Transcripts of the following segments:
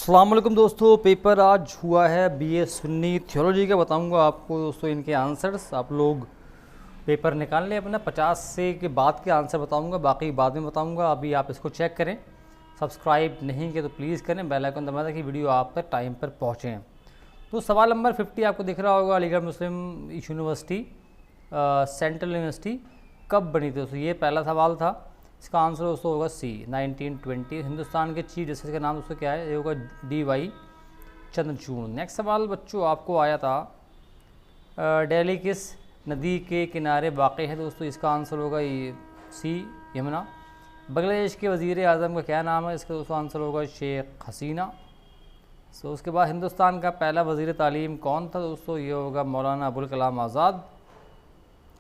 अस्सलामुअलैकुम दोस्तों, पेपर आज हुआ है बीए सुन्नी थियोलॉजी का। बताऊंगा आपको दोस्तों इनके आंसर्स। आप लोग पेपर निकाल लें अपना। 50 से के बाद के आंसर बताऊंगा, बाकी बाद में बताऊंगा। अभी आप इसको चेक करें। सब्सक्राइब नहीं किया तो प्लीज़ करें, बेल आइकन दबा दें कि वीडियो आप तक टाइम पर पहुँचें। तो सवाल नंबर 50 आपको दिख रहा होगा। अलीगढ़ मुस्लिम यूनिवर्सिटी सेंट्रल यूनिवर्सिटी कब बनी थी दोस्तों? ये पहला सवाल था। इसका आंसर दोस्तों होगा सी, 1920। हिंदुस्तान के चीफ जस्टिस का नाम दोस्तों क्या है? ये होगा डी.वाई. चंद्रचूड़। नेक्स्ट सवाल बच्चों आपको आया था, दिल्ली किस नदी के किनारे वाक़ है दोस्तों? इसका आंसर होगा ये सी, यमुना। बांग्लादेश के वज़ीर आज़म का क्या नाम है? इसका दोस्तों आंसर होगा शेख हसीना। सो उसके बाद हिंदुस्तान का पहला वज़ीर तालीम कौन था दोस्तों? ये होगा मौलाना अबुल कलाम आज़ाद।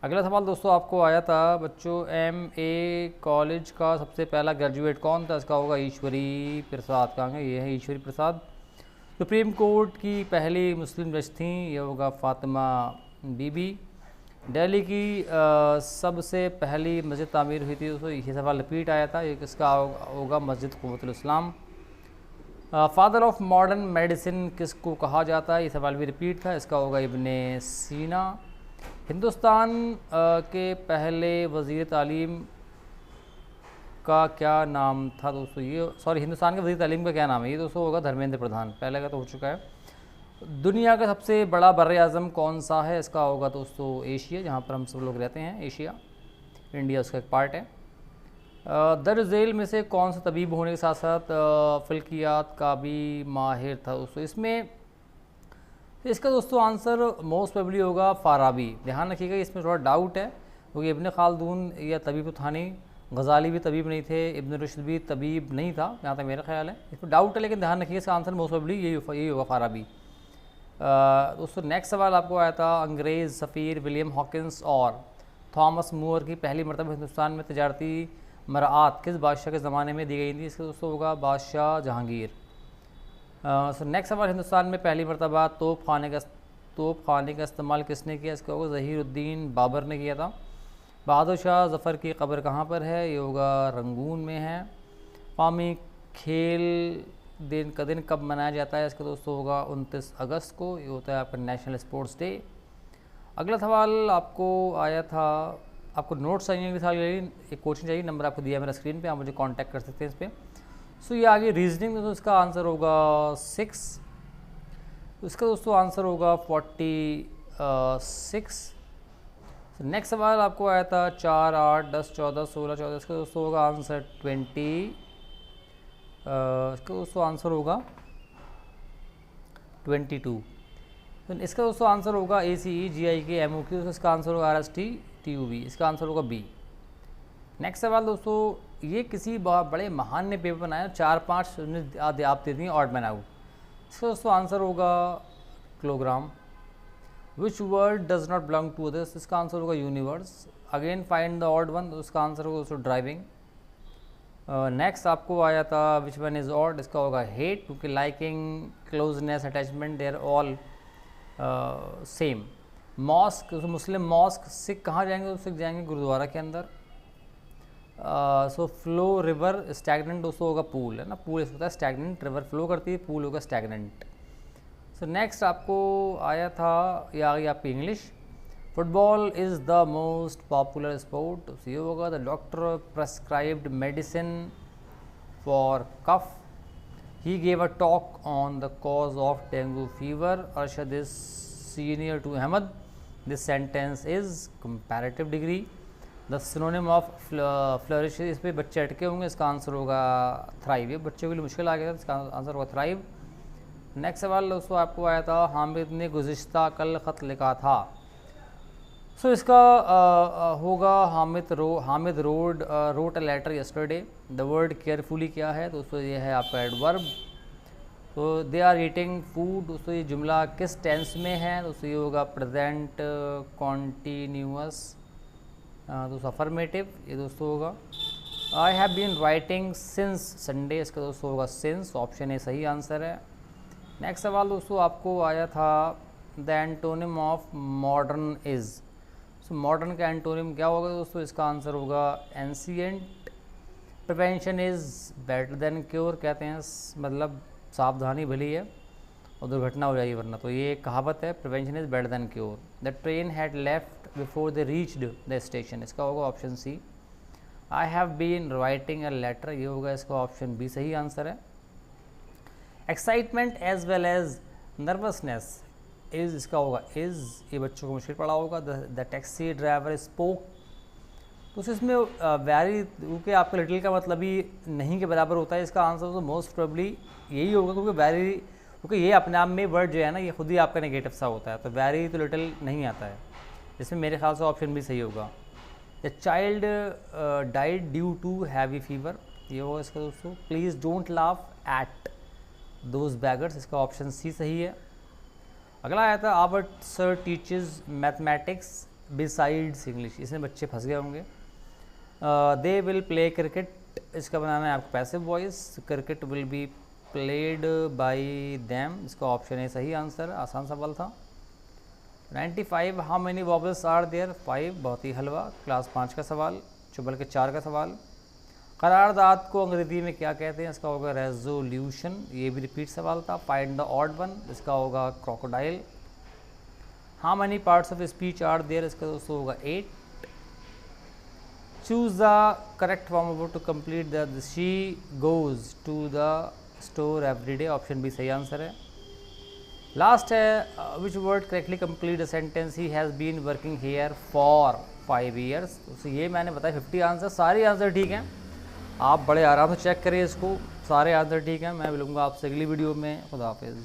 अगला सवाल दोस्तों आपको आया था बच्चों, एमए कॉलेज का सबसे पहला ग्रेजुएट कौन था? इसका होगा ईश्वरी प्रसाद। कहाँ है? ये है ईश्वरी प्रसाद। सुप्रीम कोर्ट की पहली मुस्लिम जज थी, ये होगा फ़ातिमा बीबी। दिल्ली की सबसे पहली मस्जिद तामीर हुई थी दोस्तों, ये सवाल रिपीट आया था। ये किसका होगा? मस्जिद क़ुव्वतुल इस्लाम। फादर ऑफ मॉडर्न मेडिसिन किसको कहा जाता है? ये सवाल भी रिपीट था। इसका होगा इब्ने सीना। हिंदुस्तान के पहले वज़ीर तालीम का क्या नाम था दोस्तों? ये हिंदुस्तान के वज़ीर तालीम का क्या नाम है? ये दोस्तों होगा धर्मेंद्र प्रधान। पहले का तो हो चुका है। दुनिया का सबसे बड़ा बर्र-ए-आज़म कौन सा है? इसका होगा दोस्तों एशिया, जहाँ पर हम सब लोग रहते हैं, एशिया। इंडिया उसका एक पार्ट है। दर्ज झेल में से कौन सा तबीब होने के साथ साथ फ़ल्कियात का भी माहिर था दोस्तों? इसमें इसका दोस्तों आंसर मोस्ट प्रोबेबली होगा फ़ाराबी। ध्यान रखिएगा, इसमें थोड़ा डाउट है क्योंकि इब्न खालदून या तबीब तो था नहीं, गज़ाली भी तबीब नहीं थे, इब्न रुश्द भी तबीब नहीं था, जहाँ तक मेरा ख्याल है। इसमें डाउट है, लेकिन ध्यान रखिए इसका आंसर मोस्ट प्रोबेबली यही होगा, फ़ाराबी। दोस्तों नेक्स्ट सवाल आपको आया था, अंग्रेज़ सफ़ीर विलियम हॉकिंस और थॉमस मूर की पहली मरतबा हिंदुस्तान में तजारती मराआत किस बादशाह के ज़माने में दी गई थी? इसका दोस्तों होगा बादशाह जहांगीर। नेक्स्ट सवाल, हिंदुस्तान में पहली मरतबा तोप खाने का इस्तेमाल किसने किया? इसका होगा ज़हीरुद्दीन बाबर ने किया था। बहादुर शाह ज़फ़र की कब्र कहाँ पर है? ये होगा रंगून में है। कौमी खेल दिन कब मनाया जाता है? इसका दोस्तों होगा 29 अगस्त को। ये होता है आपका नेशनल स्पोर्ट्स डे। अगला सवाल आपको आया था, आपको नोट्स चाहिए, एक कोचिंग चाहिए, नंबर आपको दिया है मेरा स्क्रीन पे, आप मुझे कांटेक्ट कर सकते हैं इस पर। सो ये आगे रीजनिंग में, तो इसका आंसर होगा 6। इसका दोस्तों आंसर होगा 46। नेक्स्ट सवाल आपको आया था 4, 8, 10, 14, 16, 14। इसका दोस्तों होगा आंसर 20। इसका दोस्तों आंसर होगा 22। तो इसका दोस्तों आंसर होगा ACE GIK MOQ। इसका आंसर होगा RST TUV। इसका आंसर होगा B। नेक्स्ट सवाल दोस्तों, ये किसी बड़े महान ने पेपर बनाया, 4-5 आप दे दिए ऑड मैन आउट। इसका दोस्तों आंसर होगा kilogram. Which word does not belong to others? इसका आंसर होगा universe. Again find the odd one, तो इसका आंसर होगा दोस्तों ड्राइविंग। नेक्स्ट आपको आया था विच वन इज़ ऑड? इसका होगा हेट, क्योंकि liking, closeness, attachment, they are all same. Mosque, मुस्लिम मॉस्क, सिख कहाँ जाएंगे? तो सिख जाएंगे गुरुद्वारा के अंदर। सो फ्लो रिवर स्टैगनेंट दोस्तों होगा पूल, है ना, पूल होता है स्टैगनेंट, रिवर फ्लो करती है, पूल होगा स्टैगनेंट। सो नेक्स्ट आपको आया था, ये आ गई आपकी English. Football is the most popular sport, तो ये होगा the doctor prescribed medicine for cough. He gave a talk on the cause of dengue fever. Arshad is senior to Ahmad. This sentence is comparative degree. The synonym of flourish, इस पर बच्चे अटके होंगे, इसका answer होगा थ्राइव। ये बच्चों के लिए मुश्किल आ गया था, इसका आंसर होगा थ्राइव। नेक्स्ट सवाल दोस्तों आपको आया था, हामिद ने गुज़िश्ता कल ख़त लिखा था। सो इसका होगा Hamid wrote a letter yesterday. The word carefully क्या है दोस्तों? ये है आपका एडवर्ब। तो दे आर ईटिंग फूड, दोस्तों ये जुमला किस टेंस में है? दोस्तों ये होगा प्रेजेंट कॉन्टीन्यूअस, दोस्तों अफर्मेटिव ये दोस्तों होगा। I have been writing since Sunday, इसका दोस्तों होगा सिंस, ऑप्शन ए सही आंसर है। नेक्स्ट सवाल दोस्तों आपको आया था, the antonym of modern is. So modern का एंटोनिम क्या होगा दोस्तों? इसका आंसर होगा ancient. Prevention is better than cure, कहते हैं मतलब सावधानी भली है और दुर्घटना हो जाएगी वरना। तो ये एक कहावत है, prevention is better than cure. The train had left before they reached the station, इसका होगा option C. I have been writing a letter, ये होगा इसका ऑप्शन बी सही आंसर है। Excitement as well as nervousness is, इसका होगा is, ये बच्चों को मुश्किल पड़ा होगा। द टैक्सी ड्राइवर स्पोक, तो इसमें वेरी, क्योंकि आपका लिटिल का मतलब ही नहीं के बराबर होता है, इसका आंसर तो मोस्ट प्रोबेबली यही होगा, क्योंकि वेरी, क्योंकि ये अपने आप में वर्ड जो है ना ये खुद ही आपका नेगेटिव सा होता है, तो वेरी तो लिटिल नहीं आता है, इसमें मेरे ख्याल से ऑप्शन भी सही होगा। The child died due to heavy fever, ये होगा इसका दोस्तों। Please don't laugh at those beggars, इसका ऑप्शन सी सही है। अगला आया था our sir teachers mathematics besides English, इसमें बच्चे फंस गए होंगे। दे विल प्ले क्रिकेट, इसका बनाना है आपको passive voice. Cricket will be played by them, इसका ऑप्शन है सही आंसर, आसान सवाल था। 95 how many vowels are there, 5, बहुत ही हलवा, क्लास 5 का सवाल, चुबल के 4 का सवाल। करारदाद को अंग्रेजी में क्या कहते हैं, इसका होगा रेजोल्यूशन, ये भी रिपीट सवाल था। फाइंड द ऑड वन, इसका होगा crocodile. How many parts of speech are there, इसका दोस्तों होगा 8। Choose the correct form to complete the she goes to the store every day, option B सही आंसर है। लास्ट है which word correctly complete the sentence he has been working here for 5 years, तो ये मैंने बताया 50 answer, सारे answer ठीक हैं, आप बड़े आराम से चेक करिए इसको, सारे आंसर ठीक हैं। मैं मिलूँगा आपसे अगली वीडियो में, खुदा हाफिज़।